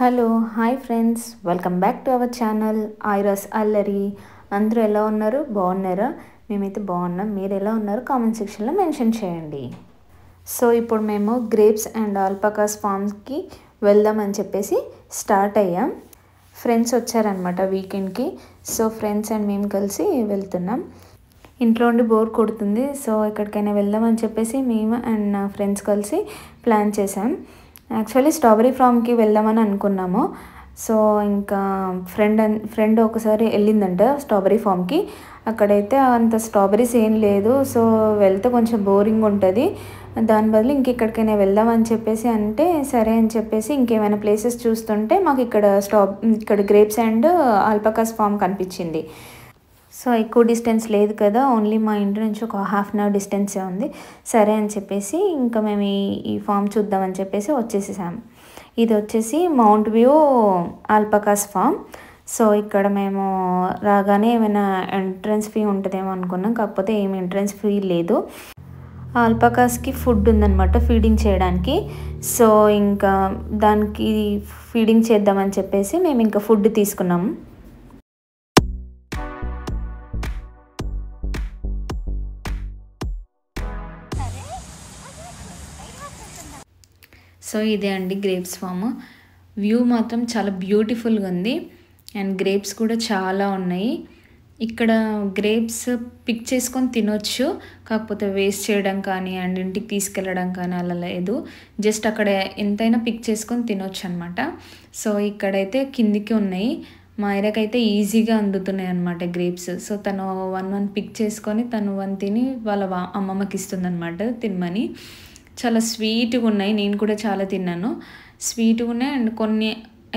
Hello hi friends, welcome back to our channel Aira's అల్లరి. అందరూ ఎలా ఉన్నారు? బాగున్నారా? మేమైతే బాగున్నాం. మీరు ఎలా ఉన్నారు? కామెంట్ సెక్షన్లో మెన్షన్ చేయండి. సో ఇప్పుడు మేము గ్రేప్స్ అండ్ ఆల్పకాస్ ఫామ్స్కి వెళ్దామని చెప్పేసి స్టార్ట్ అయ్యాం. ఫ్రెండ్స్ వచ్చారనమాట వీకెండ్కి. సో ఫ్రెండ్స్ అండ్ మేము కలిసి వెళ్తున్నాం. ఇంట్లో ఉండి బోర్ కొడుతుంది, సో ఎక్కడికైనా వెళ్దామని చెప్పేసి మేము అండ్ నా ఫ్రెండ్స్ కలిసి ప్లాన్ చేసాం. యాక్చువల్లీ స్ట్రాబెరీ ఫామ్కి వెళ్దామని అనుకున్నాము. సో ఇంకా ఫ్రెండ్ ఒకసారి వెళ్ళిందంట స్ట్రాబెరీ ఫామ్కి. అక్కడైతే అంత స్ట్రాబెరీస్ ఏం లేదు, సో వెళ్తే కొంచెం బోరింగ్ ఉంటుంది, దాని బదులు ఇంకెక్కడికైనా వెళ్దామని చెప్పేసి అంటే సరే అని చెప్పేసి ఇంకేమైనా ప్లేసెస్ చూస్తుంటే మాకు ఇక్కడ గ్రేప్స్ అండ్ ఆల్పకాస్ ఫామ్ కనిపించింది. సో ఎక్కువ డిస్టెన్స్ లేదు కదా, ఓన్లీ మా ఇంటి నుంచి ఒక హాఫ్ అన్ అవర్ డిస్టెన్సే ఉంది. సరే అని చెప్పేసి ఇంకా మేము ఈ ఫామ్ చూద్దామని చెప్పేసి వచ్చేసేసాం. ఇది వచ్చేసి మౌంట్ వ్యూ ఆల్పకాస్ ఫామ్. సో ఇక్కడ మేము రాగానే ఏమైనా ఎంట్రన్స్ ఫీ ఉంటుందేమో అనుకున్నాం, కాకపోతే ఏమి ఎంట్రన్స్ ఫీ లేదు. ఆల్పకాస్కి ఫుడ్ ఉందన్నమాట ఫీడింగ్ చేయడానికి. సో ఇంకా దానికి ఫీడింగ్ చేద్దామని చెప్పేసి మేము ఇంకా ఫుడ్ తీసుకున్నాము. సో ఇదే అండి గ్రేప్స్ ఫామ్. వ్యూ మాత్రం చాలా బ్యూటిఫుల్గా ఉంది అండ్ గ్రేప్స్ కూడా చాలా ఉన్నాయి. ఇక్కడ గ్రేప్స్ పిక్ చేసుకొని తినొచ్చు, కాకపోతే వేస్ట్ చేయడం కానీ అండ్ ఇంటికి తీసుకెళ్ళడం కానీ అలా లేదు. జస్ట్ అక్కడ ఎంతైనా పిక్ చేసుకొని తినొచ్చు అనమాట. సో ఇక్కడైతే కిందికి ఉన్నాయి. మా ఐరాకైతే ఈజీగా అందుతున్నాయి అనమాట గ్రేప్స్. సో తను వన్ పిక్ చేసుకొని తను వన్ తిని వాళ్ళ అమ్మమ్మకి ఇస్తుంది అనమాట తినమని. చాలా స్వీట్గా ఉన్నాయి, నేను కూడా చాలా తిన్నాను. స్వీట్గా ఉన్నాయి అండ్ కొన్ని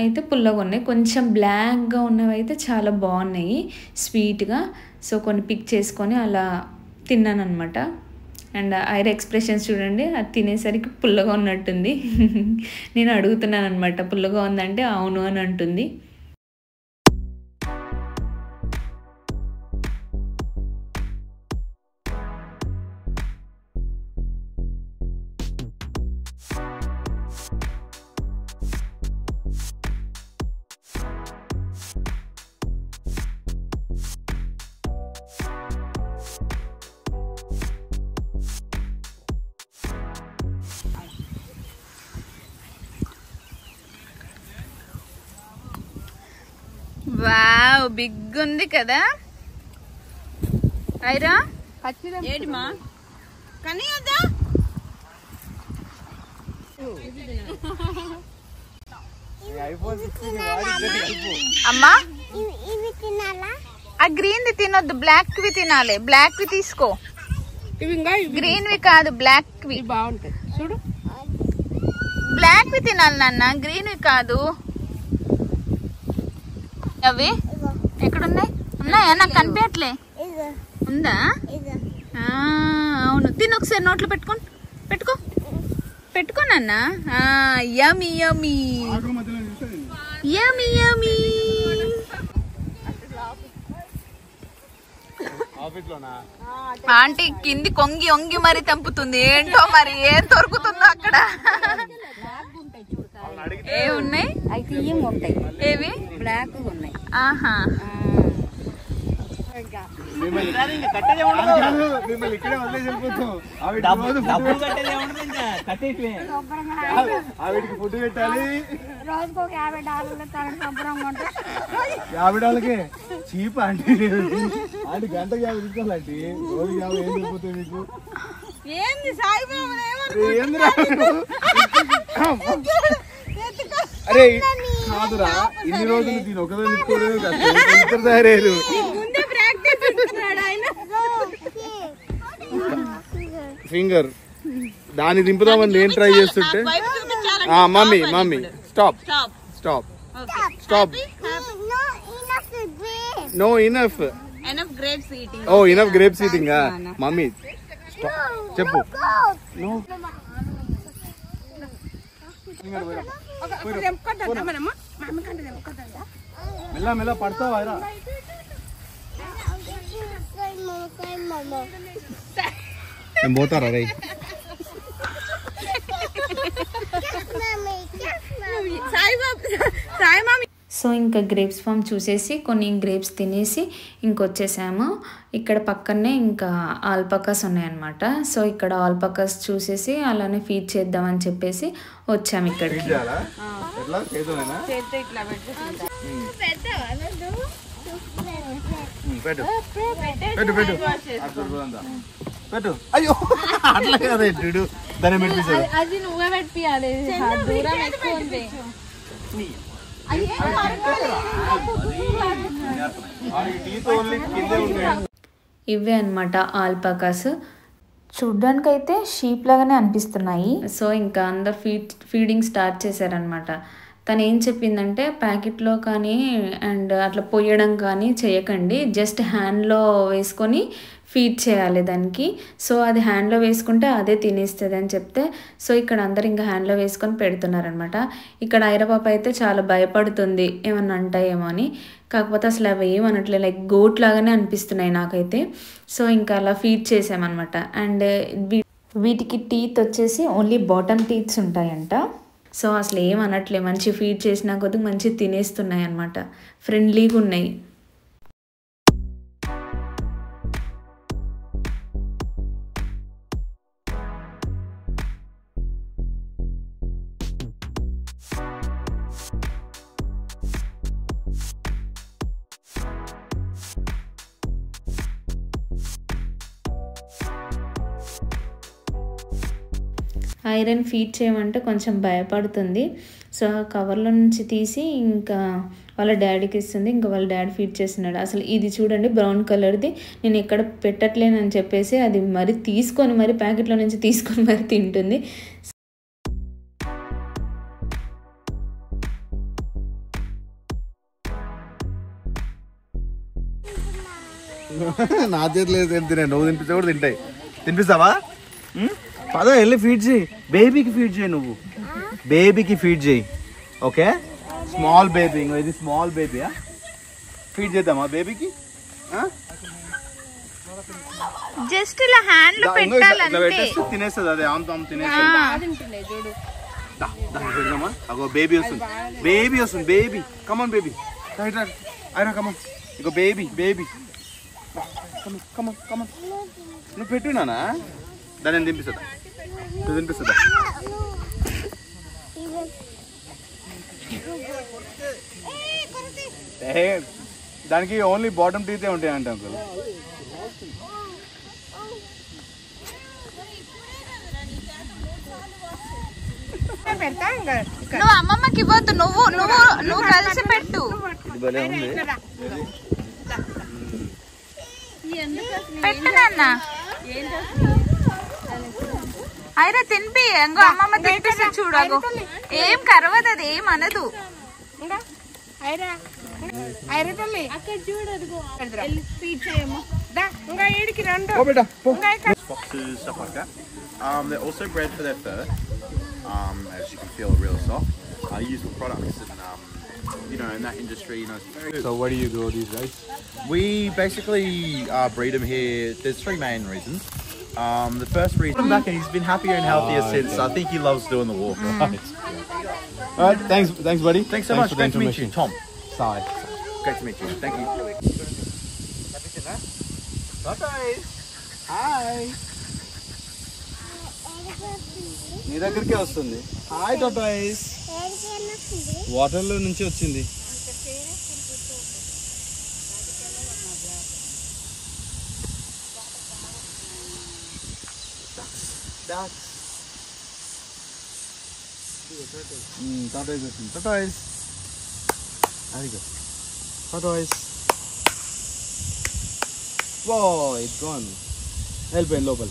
అయితే పుల్లగా ఉన్నాయి, కొంచెం బ్లాక్గా ఉన్నవి అయితే చాలా బాగున్నాయి స్వీట్గా. సో కొన్ని పిక్ చేసుకొని అలా తిన్నాను అనమాట. అండ్ ఐరా ఎక్స్ప్రెషన్స్ చూడండి, అది తినేసరికి పుల్లగా ఉన్నట్టుంది. నేను అడుగుతున్నాను అనమాట పుల్లగా ఉందంటే అవును అని అంటుంది. వావ్, బిగ్ ఉంది కదా ఐరా. ఏడిమా కానీ అదా అమ్మా, ఆ గ్రీన్ ది తినొద్దు, బ్లాక్ వి తినాలి. బ్లాక్ వి తీసుకో, గ్రీన్ వి కాదు బ్లాక్ వి బాగుంటాయి చూడు. బ్లాక్ వి తినాలి నాన్న, గ్రీన్ వి కాదు. అవి ఎక్కడున్నాయి? ఉన్నాయా? నాకు కనిపించట్లే. ఉందా? అవును, తిని ఒకసారి నోట్లో పెట్టుకో నాన్న. యమ్మీ యమ్మీ యమ్మీ యమ్మీ. ఆంటీ కింది వంగి మరి తెంపుతుంది, ఏంటో మరి ఏం దొరుకుతుందో అక్కడ. ఏ ఉన్నాయి? ఏవి? బ్లాక్ ఉన్నాయి. ఆహా, ఫుడ్ పెట్టాలి. $50 చీప్ ఆంటీ. ఆంటీ గంటకి 50 తీసుకోవాలంటే రోజు 50 ఏం సరిపోతాయి మీకు? అరే కాదురా, ఇన్ని రోజులు దీని ఒకదో తీసుకోవడం తయారయ్యారు. ఫింగర్ దాన్ని దింపుదామని నేను ట్రై చేస్తుంటే mummy stop. No enough. Oh enough grapes eating. Mummy చెప్పు. మెల్ల మెల్ల పడతావా? నేను పోతారా రై? సాయిబాబా సో ఇంకా గ్రేప్స్ ఫామ్ చూసేసి కొన్ని గ్రేప్స్ తినేసి ఇంకొచ్చేసాము. ఇక్కడ పక్కనే ఇంకా ఆల్పకాస్ ఉన్నాయన్నమాట. సో ఇక్కడ ఆల్పకాస్ చూసేసి అలానే ఫీడ్ చేద్దామని చెప్పేసి వచ్చాము ఇక్కడికి. అయ్యో అట్లా కదా దాన్ని పెట్టించాలి. అది నువ్వే పెట్టియాలి, దూరం ఎక్కువ ఉంది. ఇవే అన్నమాట ఆల్పకాస్. చూడ్డానికైతే షీప్ లాగానే అనిపిస్తున్నాయి. సో ఇంకా అందరు ఫీడింగ్ స్టార్ట్ చేశారనమాట. తను ఏం చెప్పిందంటే ప్యాకెట్లో కానీ అండ్ అట్లా పొయ్యడం కానీ చేయకండి, జస్ట్ హ్యాండ్లో వేసుకొని ఫీడ్ చేయాలి దానికి. సో అది హ్యాండ్లో వేసుకుంటే అదే తినేస్తుంది అని చెప్తే సో ఇక్కడ అందరు ఇంకా హ్యాండ్లో వేసుకొని పెడుతున్నారనమాట. ఇక్కడ ఐరపాప అయితే చాలా భయపడుతుంది ఏమన్నా అంటాయేమో అని. కాకపోతే అసలు అవి ఏమనట్లే, లైక్ గోట్ లాగానే అనిపిస్తున్నాయి నాకైతే. సో ఇంకా అలా ఫీడ్ చేసామన్నమాట. అండ్ వీటికి టీత్ వచ్చేసి ఓన్లీ బాటమ్ టీత్స్ ఉంటాయంట. సో అసలు ఏమనట్లే, మంచి ఫీడ్ చేసినా కొద్ది మంచి తినేస్తున్నాయి అన్నమాట, ఫ్రెండ్లీగా ఉన్నాయి. ఐరన్ ఫీడ్ చేయమంటే కొంచెం భయపడుతుంది. సో కవర్లో నుంచి తీసి ఇంకా వాళ్ళ డాడీకి ఇస్తుంది. ఇంకా వాళ్ళ డాడీ ఫీడ్ చేస్తున్నాడు. అసలు ఇది చూడండి బ్రౌన్ కలర్ది, నేను ఎక్కడ పెట్టట్లేనని చెప్పేసి అది మరి తీసుకొని మరి ప్యాకెట్లో నుంచి తీసుకొని మరి తింటుంది. నా చేతిలో ఏం తినే, నువ్వు తినిపిస్తే కూడా తింటాయి. తినిపిస్తావా? పద వెళ్ళి ఫీడ్ చేయి, బేబీకి ఫీడ్ చేయి, నువ్వు బేబీకి ఫీడ్ చేయి. ఓకే, స్మాల్ బేబీ, ఇది స్మాల్ బేబీయా, ఫీడ్ చేద్దామా బేబీకి? జస్ట్ ఇలా హ్యాండ్ లో పెట్టాలంటే తినేస్తుంది, అదే ఆమె తినేస్తుంది. అగో బేబీ వస్తుంది, బేబీ వస్తుంది, బేబీ కమన్ బేబీ, అయినా కమన్, ఇగో బేబీ బేబీ కమన్ కమన్. నువ్వు పెట్టినానా దాన్ని నేను తినిపిస్తుందా? నువ్వు తినిపిస్తుందా? దానికి ఓన్లీ బాటమ్ టీతే ఉంటాయంట అంకుల్. నువ్వు అమ్మమ్మకి ఇవ్వద్దు, నువ్వు నువ్వు నువ్వు కలిసి పెట్టు. పెట్టు నాన్న, అయినా తినిపి. ఇంకో అమ్మమ్మ తినిపిస్తే చూడగు, ఏం కరవదు, అది ఏం అనదు. Foxes, stuff like that. They're also bred for their fur. As you can feel, real soft. Useful products, and you know, in that industry, you know. It's very So where do you grow these guys? We basically breed them here. There's three main reasons. The first reason, back, and he's been happier and healthier since. I think he loves doing the walk. Alright, thanks buddy. Thanks so much. for the Great to meet you, information. Tom. Sai. Great to meet you. Thank you. Hi, నీ దగ్గరికే వస్తుంది. Hi tortoise, వాటర్లో నుంచి వచ్చింది. Tortoise వచ్చింది. Tortoise, అదిగో tortoise. వో it's gone, వెళ్ళిపోయింది లోపల.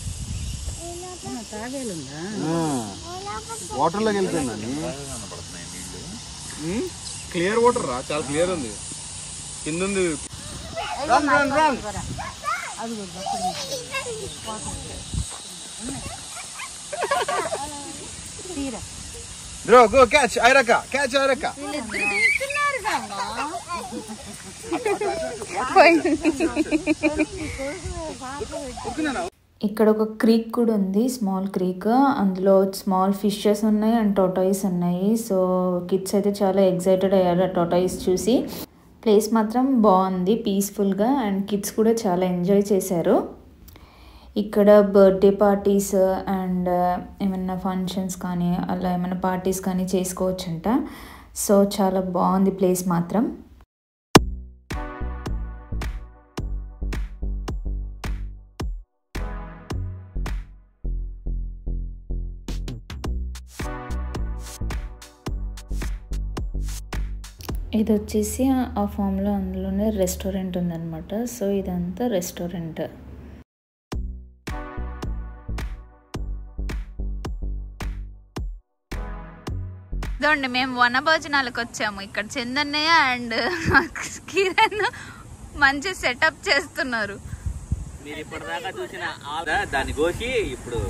వాటర్లోకి వెళ్ళిపోయిందండి. క్లియర్ వాటర్ రా, చాలా క్లియర్ ఉంది. కింద ఉంది. Run run run. Bro, go catch Ayraka. Catch Ayraka. ఇక్కడ ఒక క్రీక్ కూడా ఉంది, స్మాల్ క్రీక్. అందులో స్మాల్ ఫిషెస్ ఉన్నాయి అండ్ టోటాయిస్ ఉన్నాయి. సో కిడ్స్ అయితే చాలా ఎక్సైటెడ్ అయ్యారు ఆ టోటాయిస్ చూసి. ప్లేస్ మాత్రం బాగుంది పీస్ఫుల్గా, అండ్ కిడ్స్ కూడా చాలా ఎంజాయ్ చేశారు. ఇక్కడ బర్త్డే పార్టీస్ అండ్ ఏమైనా ఫంక్షన్స్ కానీ అలా ఏమైనా పార్టీస్ కానీ చేసుకోవచ్చంట. సో చాలా బాగుంది ప్లేస్ మాత్రం. ఇది వచ్చేసి ఆ ఫామ్లో అందులోనే రెస్టారెంట్ ఉందన్నమాట. సో ఇదంతా రెస్టారెంట్. ఇదండి మేము వన భోజనాలకు వచ్చాము. ఇక్కడ చందన్నయ్య అండ్ కిరణ్ మంచి సెటప్ చేస్తున్నారు. మీరు ఇప్పటిదాకా చూసిన దాన్ని కోసి ఇప్పుడు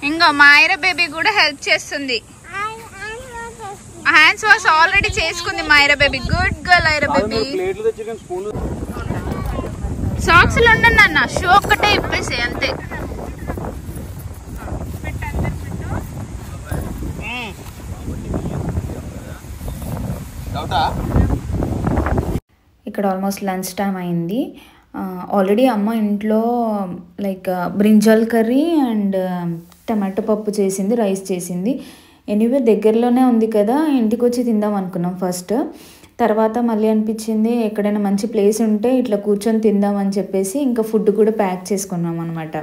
ఇంకా మా ఐరా బేబీ కూడా హెల్ప్ చేస్తుంది. హ్యాండ్స్ వాష్ ఆల్రెడీ చేసుకుంది మా Aira baby. Good girl Aira baby. Socks లో ఉండండి అన్న, షూ ఒక్కటే ఇప్పేసి అంతే. ఇక్కడ ఆల్మోస్ట్ లంచ్ టైం అయింది. ఆల్రెడీ అమ్మ ఇంట్లో like brinjal curry and tomato పప్పు చేసింది, రైస్ చేసింది. ఎనీవే దగ్గరలోనే ఉంది కదా, ఇంటికి వచ్చి తిందాం అనుకున్నాం ఫస్ట్. తర్వాత మళ్ళీ అనిపించింది ఎక్కడైనా మంచి ప్లేస్ ఉంటే ఇట్లా కూర్చొని తిందామని చెప్పేసి ఇంకా ఫుడ్ కూడా ప్యాక్ చేసుకున్నాం అనమాట.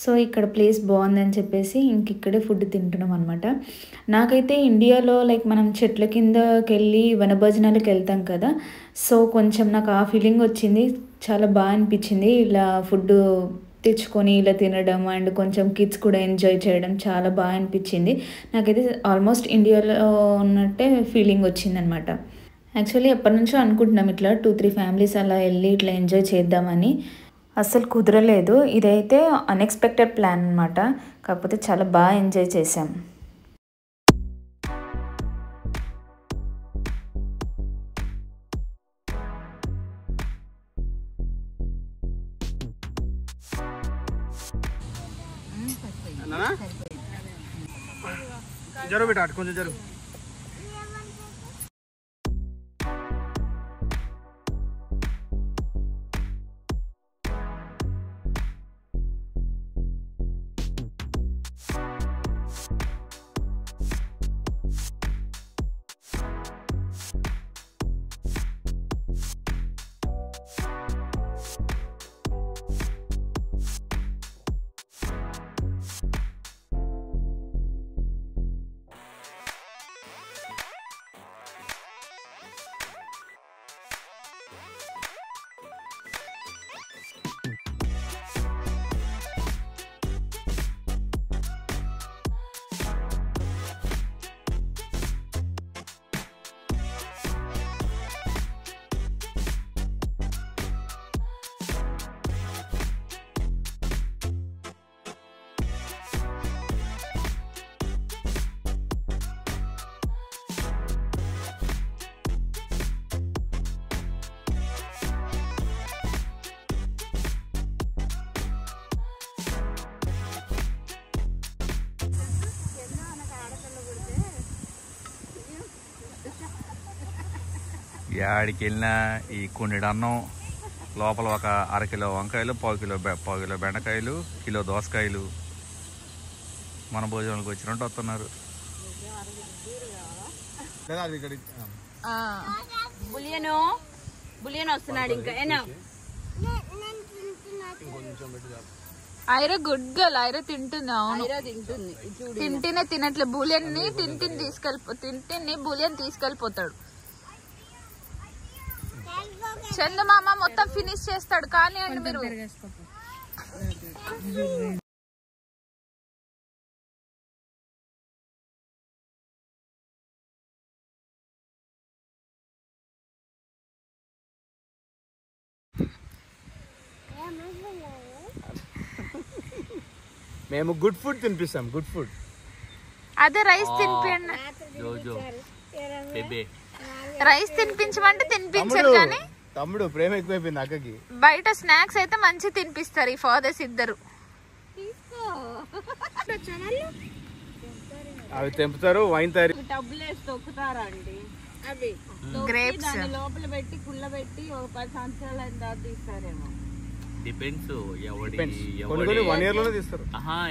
సో ఇక్కడ ప్లేస్ బాగుందని చెప్పేసి ఇంక ఇక్కడే ఫుడ్ తింటున్నాం అనమాట. నాకైతే ఇండియాలో లైక్ మనం చెట్ల కిందకి వెళ్ళి వనభోజనాలకు వెళ్తాం కదా, సో కొంచెం నాకు ఆ ఫీలింగ్ వచ్చింది. చాలా బాగా అనిపించింది ఇలా ఫుడ్ తెచ్చుకొని ఇలా తినడం అండ్ కొంచెం కిడ్స్ కూడా ఎంజాయ్ చేయడం చాలా బాగా అనిపించింది. నాకైతే ఆల్మోస్ట్ ఇండియాలో ఉన్నట్టే ఫీలింగ్ వచ్చింది అనమాట. యాక్చువల్లీ ఎప్పటి నుంచో అనుకుంటున్నాం ఇట్లా 2-3 ఫ్యామిలీస్ అలా వెళ్ళి ఇట్లా ఎంజాయ్ చేద్దామని. అస్సలు కుదరలేదు. ఇదైతే అన్ఎక్స్పెక్టెడ్ ప్లాన్ అనమాట. కాకపోతే చాలా బాగా ఎంజాయ్ చేసాం. జరుగు బేటా, కొంచెం జరుగు. యాడికి వెళ్ళినా ఈ కొన్ని అన్నం లోపల ఒక 1/2 కిలో వంకాయలు, పావు కిలో బెండకాయలు, కిలో దోసకాయలు మన భోజనాలకు వచ్చినట్టు వస్తున్నారు. బులియన్ వస్తున్నాడు ఇంకా. Aira good girl. ఐరా తింటుంది. అవును తింటేనే తినట్లే. బులియన్ ని తింటిని బులియన్ తీసుకెళ్ళిపోతాడు. చందమామ మొత్తం ఫినిష్ చేస్తాడు. కానీ అండి మీరు మేము గుడ్ ఫుడ్ తినిపిస్తాం. Good food. అదే రైస్ తినిపించండి. రైస్ తినిపించమంటే తినిపించారు కానీ తమ్ముడు ప్రేమ ఎక్కువైపోయింది అక్కకి. బయట స్నాక్స్ అయితే మంచి తినిపిస్తారు ఈ ఫాదర్స్ ఇద్దరు. అవి తెంపుతారు, వైన్ తయారు. డబ్బులు వేసి తొక్కుతారా అండి అవి గ్రేప్స్ దాన్ని లోపల పెట్టి కుళ్ళ పెట్టి ఒక 10 సంవత్సరాలు అయిన తర్వాత తీస్తారేమో. డిపెండ్స్ కొన్ని 1 year లోనే తీస్తారు.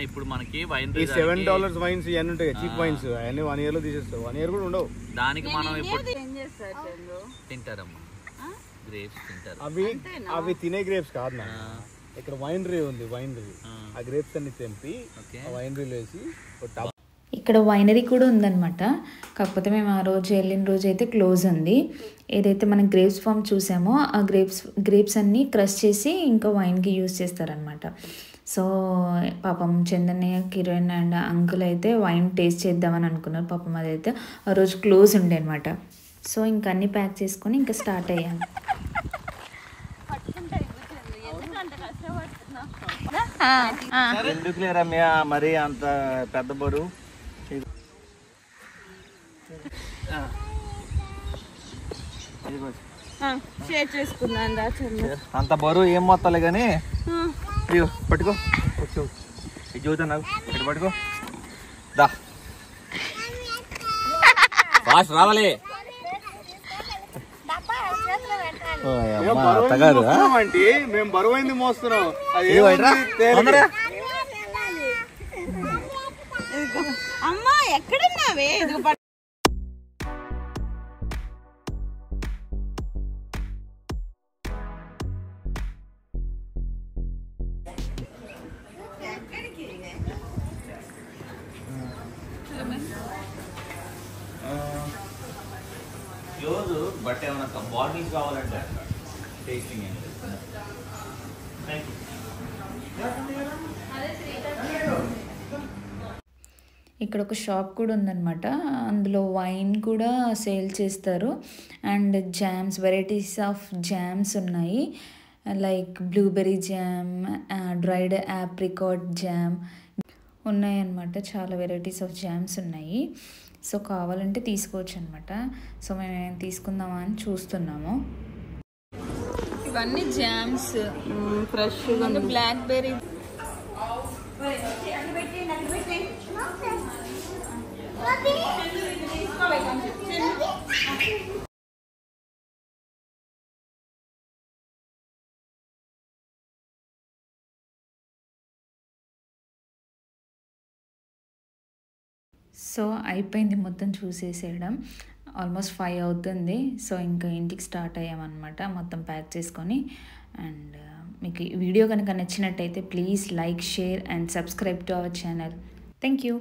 ఇప్పుడు మనకి వైన్ ఈ $7 వైన్స్ ఇవన్నీ ఉంటాయి చీప్ వైన్స్, అవన్నీ 1 year లో తీసేస్తారు. 1 year కూడా ఉండవు. దానికి మనం ఇప్పుడు ఏం చేస్తారు చంద్రు? తింటారమ్మా, గ్రేప్స్ తింటారు. అవి తినే గ్రేప్స్ కాదు నా. ఇక్కడ వైనరీ ఉంది, వైనరీ. ఆ గ్రేప్స్ అన్ని తెంపి ఆ వైనరీలో వేసి ఇక్కడ వైనరీ కూడా ఉందన్నమాట. కాకపోతే మేము ఆ రోజు వెళ్ళిన రోజు అయితే క్లోజ్ ఉంది. ఏదైతే మనం గ్రేప్స్ ఫామ్ చూసామో ఆ గ్రేప్స్ అన్నీ క్రష్ చేసి ఇంకా వైన్కి యూజ్ చేస్తారనమాట. సో పాపం చందన్నయ్య, కిరణ్ అండ్ అంకుల్ అయితే వైన్ టేస్ట్ చేద్దామని అనుకున్నారు. పాపం అదైతే ఆ రోజు క్లోజ్ ఉండే అనమాట. సో ఇంకా అన్నీ ప్యాక్ చేసుకొని ఇంకా స్టార్ట్ అయ్యాము. ఎందుకులే రమ్య మరి అంత పెద్ద బరువు. షేర్ చేసుకున్నాను రా చంద్రు. అంత బరువు ఏం మొత్తాలే కానీ ఇదిగో పట్టుకో. ఇది చూద్దాం నాకు, ఇటు పట్టుకో. దా ఫాస్ట్ రావాలి. మేము బరువైంది మోస్తున్నాం. అమ్మా ఎక్కడున్నావే? క్లోజ్ బట్ ఏమన్నా బాటిల్స్ కావాలంటే టేస్టింగ్ ఏం లేదు. ఇక్కడ ఒక షాప్ కూడా ఉందన్నమాట. అందులో వైన్ కూడా సేల్ చేస్తారు. And jams, varieties of jams ఉన్నాయి. Like blueberry jam, dried apricot jam ఉన్నాయన్నమాట. చాలా వెరైటీస్ ఆఫ్ జామ్స్ ఉన్నాయి. సో కావాలంటే తీసుకోవచ్చు అనమాట. సో మేము తీసుకుందామా అని చూస్తున్నాము. ఇవన్నీ jams fresh blackberry. So అయిపోయింది మొత్తం చూసేసేయడం. ఆల్మోస్ట్ 5 అవుతుంది. సో ఇంకా ఇంటికి స్టార్ట్ అయ్యామన్నమాట మొత్తం ప్యాక్ చేసుకొని. అండ్ మీకు ఈ వీడియో కనుక నచ్చినట్టయితే please like, share and subscribe to our channel. Thank you.